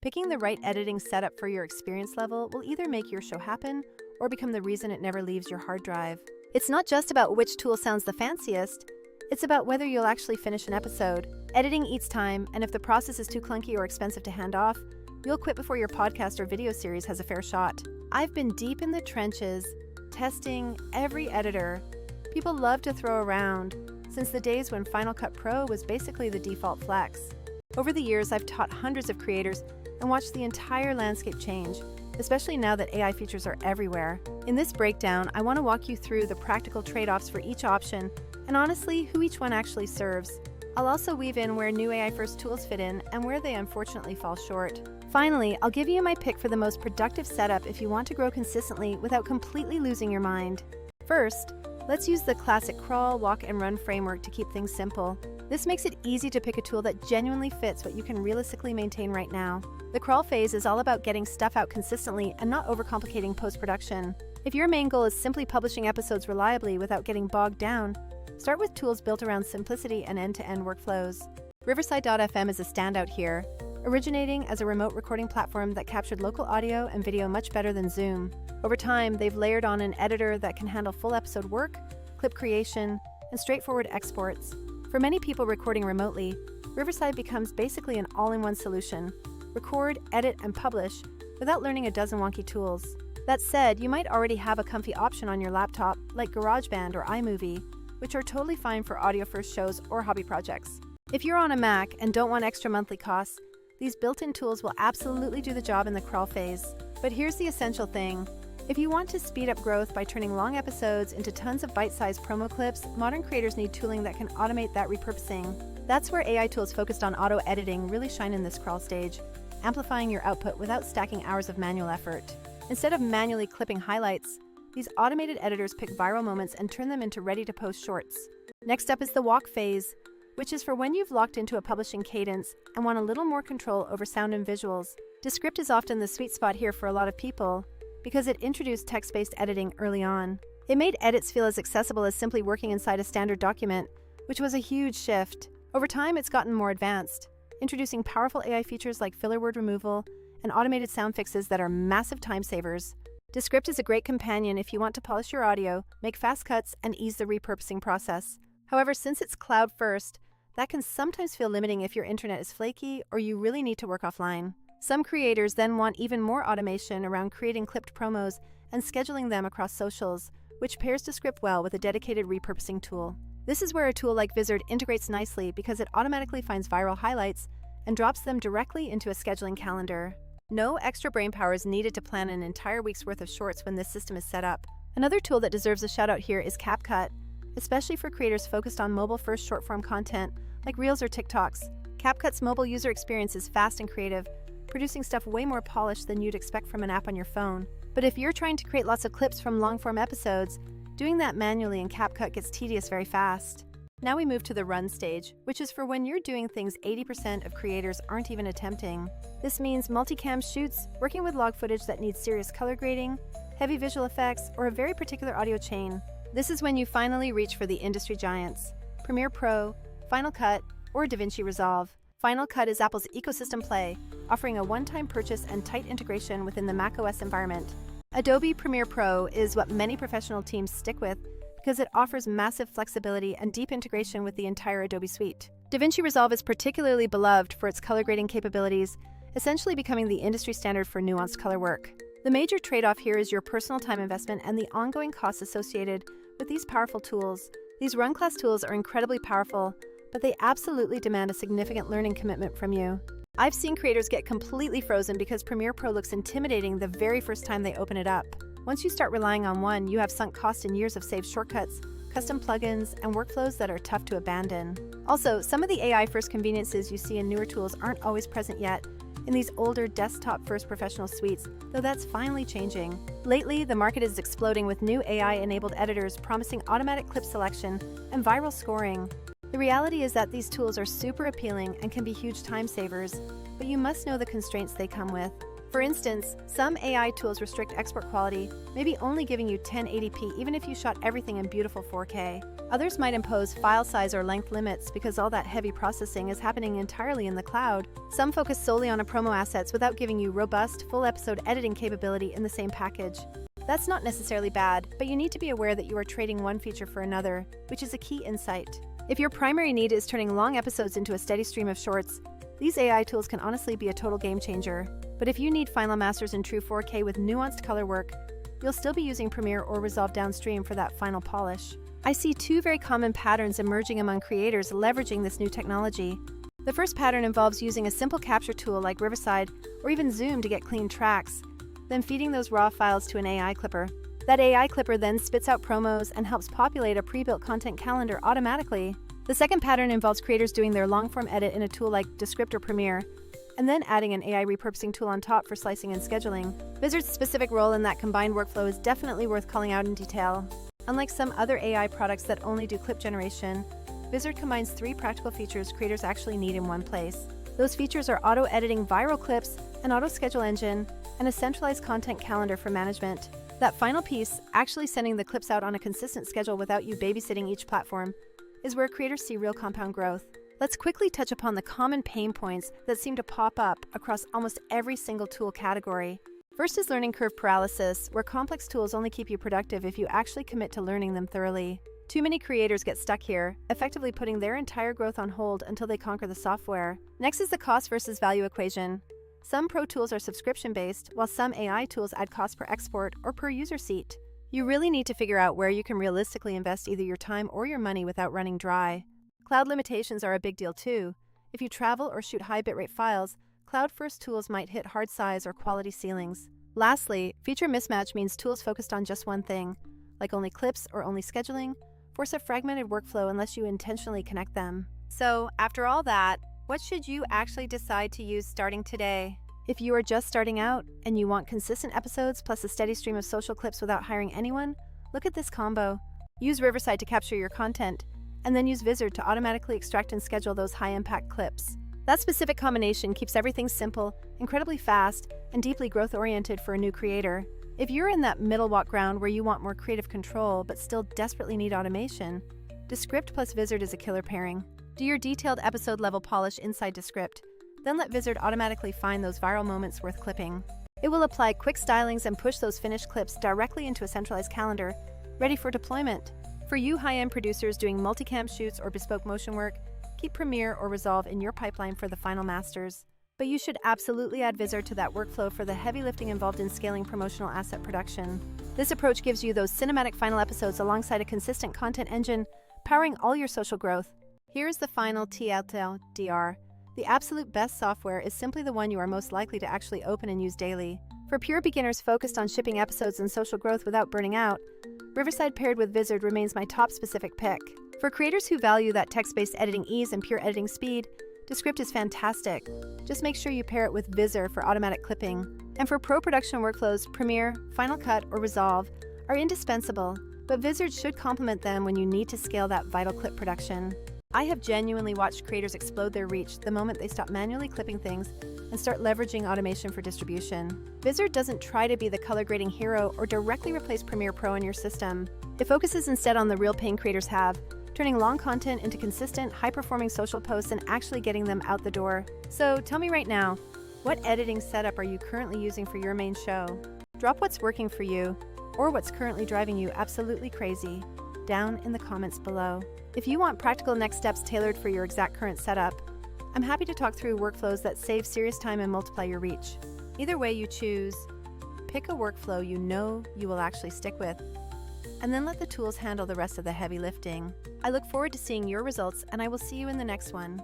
Picking the right editing setup for your experience level will either make your show happen or become the reason it never leaves your hard drive. It's not just about which tool sounds the fanciest, it's about whether you'll actually finish an episode. Editing eats time, and if the process is too clunky or expensive to hand off, you'll quit before your podcast or video series has a fair shot. I've been deep in the trenches, testing every editor people love to throw around since the days when Final Cut Pro was basically the default flex. Over the years, I've taught hundreds of creators and watched the entire landscape change, especially now that AI features are everywhere. In this breakdown, I want to walk you through the practical trade-offs for each option and honestly, who each one actually serves. I'll also weave in where new AI-first tools fit in and where they unfortunately fall short. Finally, I'll give you my pick for the most productive setup if you want to grow consistently without completely losing your mind. First, let's use the classic crawl, walk, and run framework to keep things simple. This makes it easy to pick a tool that genuinely fits what you can realistically maintain right now. The crawl phase is all about getting stuff out consistently and not overcomplicating post-production. If your main goal is simply publishing episodes reliably without getting bogged down, start with tools built around simplicity and end-to-end workflows. Riverside.fm is a standout here, originating as a remote recording platform that captured local audio and video much better than Zoom. Over time, they've layered on an editor that can handle full episode work, clip creation, and straightforward exports. For many people recording remotely, Riverside becomes basically an all-in-one solution. Record, edit, and publish without learning a dozen wonky tools. That said, you might already have a comfy option on your laptop like GarageBand or iMovie, which are totally fine for audio-first shows or hobby projects. If you're on a Mac and don't want extra monthly costs, these built-in tools will absolutely do the job in the crawl phase. But here's the essential thing. If you want to speed up growth by turning long episodes into tons of bite-sized promo clips, modern creators need tooling that can automate that repurposing. That's where AI tools focused on auto-editing really shine in this crawl stage, amplifying your output without stacking hours of manual effort. Instead of manually clipping highlights, these automated editors pick viral moments and turn them into ready-to-post shorts. Next up is the walk phase, which is for when you've locked into a publishing cadence and want a little more control over sound and visuals. Descript is often the sweet spot here for a lot of people because it introduced text-based editing early on. It made edits feel as accessible as simply working inside a standard document, which was a huge shift. Over time, it's gotten more advanced, introducing powerful AI features like filler word removal and automated sound fixes that are massive time savers. Descript is a great companion if you want to polish your audio, make fast cuts, and ease the repurposing process. However, since it's cloud first, that can sometimes feel limiting if your internet is flaky or you really need to work offline. Some creators then want even more automation around creating clipped promos and scheduling them across socials, which pairs Descript well with a dedicated repurposing tool. This is where a tool like Vizard integrates nicely because it automatically finds viral highlights and drops them directly into a scheduling calendar. No extra brainpower is needed to plan an entire week's worth of shorts when this system is set up. Another tool that deserves a shout out here is CapCut, especially for creators focused on mobile-first short-form content like Reels or TikToks. CapCut's mobile user experience is fast and creative, producing stuff way more polished than you'd expect from an app on your phone. But if you're trying to create lots of clips from long-form episodes, doing that manually in CapCut gets tedious very fast. Now we move to the run stage, which is for when you're doing things 80% of creators aren't even attempting. This means multicam shoots, working with log footage that needs serious color grading, heavy visual effects, or a very particular audio chain. This is when you finally reach for the industry giants: Premiere Pro, Final Cut, or DaVinci Resolve. Final Cut is Apple's ecosystem play, offering a one-time purchase and tight integration within the macOS environment. Adobe Premiere Pro is what many professional teams stick with because it offers massive flexibility and deep integration with the entire Adobe suite. DaVinci Resolve is particularly beloved for its color grading capabilities, essentially becoming the industry standard for nuanced color work. The major trade-off here is your personal time investment and the ongoing costs associated with these powerful tools. These run-class tools are incredibly powerful, but they absolutely demand a significant learning commitment from you. I've seen creators get completely frozen because Premiere Pro looks intimidating the very first time they open it up. Once you start relying on one, you have sunk cost in years of saved shortcuts, custom plugins, and workflows that are tough to abandon. Also, some of the AI-first conveniences you see in newer tools aren't always present yet in these older desktop-first professional suites, though that's finally changing. Lately, the market is exploding with new AI-enabled editors promising automatic clip selection and viral scoring. The reality is that these tools are super appealing and can be huge time savers, but you must know the constraints they come with. For instance, some AI tools restrict export quality, maybe only giving you 1080p even if you shot everything in beautiful 4K. Others might impose file size or length limits because all that heavy processing is happening entirely in the cloud. Some focus solely on promo assets without giving you robust, full episode editing capability in the same package. That's not necessarily bad, but you need to be aware that you are trading one feature for another, which is a key insight. If your primary need is turning long episodes into a steady stream of shorts, these AI tools can honestly be a total game changer. But if you need final masters in true 4K with nuanced color work, you'll still be using Premiere or Resolve downstream for that final polish. I see two very common patterns emerging among creators leveraging this new technology. The first pattern involves using a simple capture tool like Riverside or even Zoom to get clean tracks, then feeding those raw files to an AI clipper. That AI clipper then spits out promos and helps populate a pre-built content calendar automatically. The second pattern involves creators doing their long-form edit in a tool like Descript or Premiere, and then adding an AI repurposing tool on top for slicing and scheduling. Vizard's specific role in that combined workflow is definitely worth calling out in detail. Unlike some other AI products that only do clip generation, Vizard combines 3 practical features creators actually need in one place. Those features are auto-editing viral clips, an auto-schedule engine, and a centralized content calendar for management. That final piece, actually sending the clips out on a consistent schedule without you babysitting each platform, is where creators see real compound growth. Let's quickly touch upon the common pain points that seem to pop up across almost every single tool category. First is learning curve paralysis, where complex tools only keep you productive if you actually commit to learning them thoroughly. Too many creators get stuck here, effectively putting their entire growth on hold until they conquer the software. Next is the cost versus value equation. Some pro tools are subscription-based, while some AI tools add cost per export or per user seat. You really need to figure out where you can realistically invest either your time or your money without running dry. Cloud limitations are a big deal too. If you travel or shoot high bitrate files, cloud-first tools might hit hard size or quality ceilings. Lastly, feature mismatch means tools focused on just one thing, like only clips or only scheduling, force a fragmented workflow unless you intentionally connect them. So, after all that, what should you actually decide to use starting today? If you are just starting out and you want consistent episodes plus a steady stream of social clips without hiring anyone, look at this combo. Use Riverside to capture your content, and then use Vizard to automatically extract and schedule those high-impact clips. That specific combination keeps everything simple, incredibly fast, and deeply growth-oriented for a new creator. If you're in that middle walk ground where you want more creative control but still desperately need automation, Descript plus Vizard is a killer pairing. Do your detailed episode-level polish inside Descript, then let Vizard automatically find those viral moments worth clipping. It will apply quick stylings and push those finished clips directly into a centralized calendar, ready for deployment. For you high-end producers doing multicam shoots or bespoke motion work, keep Premiere or Resolve in your pipeline for the final masters. But you should absolutely add Vizard to that workflow for the heavy lifting involved in scaling promotional asset production. This approach gives you those cinematic final episodes alongside a consistent content engine, powering all your social growth. Here's the final TLDR. The absolute best software is simply the one you are most likely to actually open and use daily. For pure beginners focused on shipping episodes and social growth without burning out, Riverside paired with Vizard remains my top specific pick. For creators who value that text-based editing ease and pure editing speed, Descript is fantastic. Just make sure you pair it with Vizard for automatic clipping. And for pro production workflows, Premiere, Final Cut, or Resolve are indispensable, but Vizard should complement them when you need to scale that vital clip production. I have genuinely watched creators explode their reach the moment they stop manually clipping things and start leveraging automation for distribution. Vizard doesn't try to be the color grading hero or directly replace Premiere Pro in your system. It focuses instead on the real pain creators have, turning long content into consistent, high-performing social posts and actually getting them out the door. So tell me right now, what editing setup are you currently using for your main show? Drop what's working for you, or what's currently driving you absolutely crazy, down in the comments below. If you want practical next steps tailored for your exact current setup, I'm happy to talk through workflows that save serious time and multiply your reach. Either way you choose, pick a workflow you know you will actually stick with, and then let the tools handle the rest of the heavy lifting. I look forward to seeing your results, and I will see you in the next one.